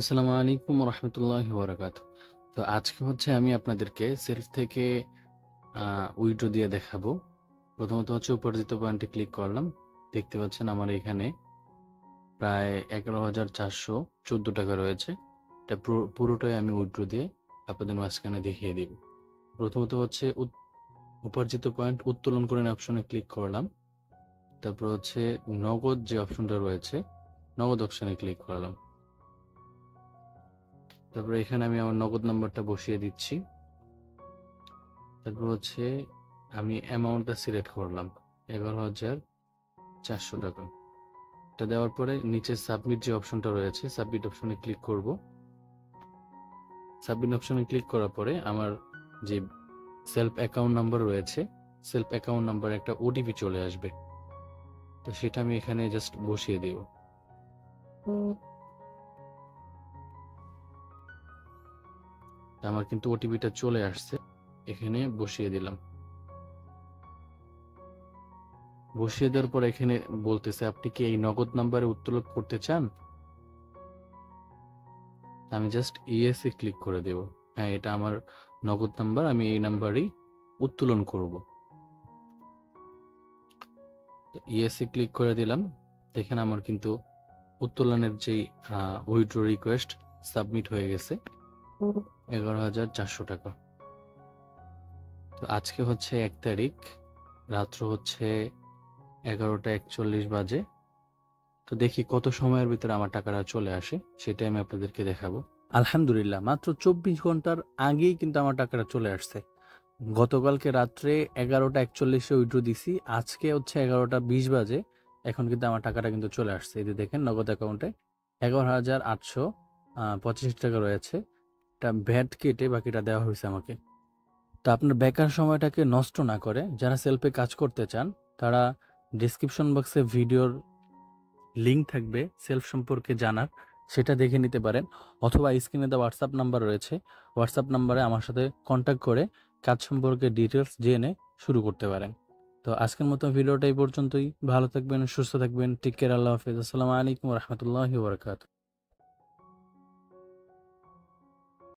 আসসালামু আলাইকুম রহমতুল্লাহি বারাকাতুহু। তো আজকে হচ্ছে আমি আপনাদেরকে সেলফ থেকে উইথড্র দিয়ে দেখাবো। প্রথমত হচ্ছে উপার্জিত পয়েন্টে ক্লিক করলাম। দেখতে পাচ্ছেন আমার এখানে প্রায় 11,414 টাকা রয়েছে। এটা পুরোটাই আমি উইথড্র দিয়ে আপনাদের মাঝখানে দেখিয়ে দিব। প্রথমত হচ্ছে উপার্জিত পয়েন্ট উত্তোলন করেন অপশনে ক্লিক করলাম। তারপর হচ্ছে নগদ যে অপশনটা রয়েছে, নগদ অপশনে ক্লিক করলাম। তারপরে এখানে আমি আমার নগদ নাম্বারটা বসিয়ে দিচ্ছি। তারপর হচ্ছে আমি অ্যামাউন্টটা সিলেক্ট করলাম 11,400 টাকা। এটা দেওয়ার পরে নিচে সাবমিট যে অপশনটা রয়েছে, সাবমিট অপশনে ক্লিক করব। সাবমিট অপশনে ক্লিক করার পরে আমার যে সেলফ অ্যাকাউন্ট নাম্বার রয়েছে, সেলফ অ্যাকাউন্ট নাম্বার একটা ওটিপি চলে আসবে। তো সেটা আমি এখানে জাস্ট বসিয়ে দেব। আমার কিন্তু ওটিপিটা চলে আসছে, এখানে বসিয়ে দিলাম। বসিয়ে দেওয়ার পর এখানে বলতেছে আপনি কি এই নগদ নাম্বারে উত্তোলন করতে চান। আমি জাস্ট ইয়েস এ ক্লিক করে দেব। হ্যাঁ, এটা আমার নগদ নাম্বার, আমি এই নাম্বারেই উত্তোলন করব। ইয়েস এ ক্লিক করে দিলাম। দেখেন আমার কিন্তু উত্তোলনের যেই উইথড্র রিকোয়েস্ট সাবমিট হয়ে গেছে 11,400 টাকা। তো আজকে হচ্ছে 1 তারিখ, রাত্র হচ্ছে 11টা 41 বাজে। তো দেখি কত সময়ের ভিতরে আমার টাকাটা চলে আসে, সেটাই আমি আপনাদেরকে দেখাবো। আলহামদুলিল্লাহ, মাত্র 24 ঘন্টার আগেই কিন্তু আমার টাকাটা চলে আসছে। গতকালকে রাত্রে 11টা 41 উইথড্র দিছি, আজকে হচ্ছে 11টা 20 বাজে। এখন কিন্তু আমার টাকাটা কিন্তু চলে আসছে। এই যে দেখেন নগদ অ্যাকাউন্টে 11,885 টাকা রয়েছে। এটা ভ্যাট কেটে বাকিটা দেওয়া হয়েছে আমাকে। তো আপনার বেকার সময়টাকে নষ্ট না করে যারা সেলফে কাজ করতে চান, তারা ডিসক্রিপশন বক্সে ভিডিওর লিঙ্ক থাকবে সেলফ সম্পর্কে জানার, সেটা দেখে নিতে পারেন। অথবা স্ক্রিনে দেওয়া হোয়াটসঅ্যাপ নাম্বার রয়েছে, হোয়াটসঅ্যাপ নাম্বারে আমার সাথে কন্ট্যাক্ট করে কাজ সম্পর্কে ডিটেলস জেনে শুরু করতে পারেন। তো আজকের মতো ভিডিওটা এই পর্যন্তই। ভালো থাকবেন, সুস্থ থাকবেন, টেক কেয়ার, আল্লাহ হাফেজ, আসসালামু আলাইকুম রহমতুল্লাহি ওয়া বারাকাতুহু।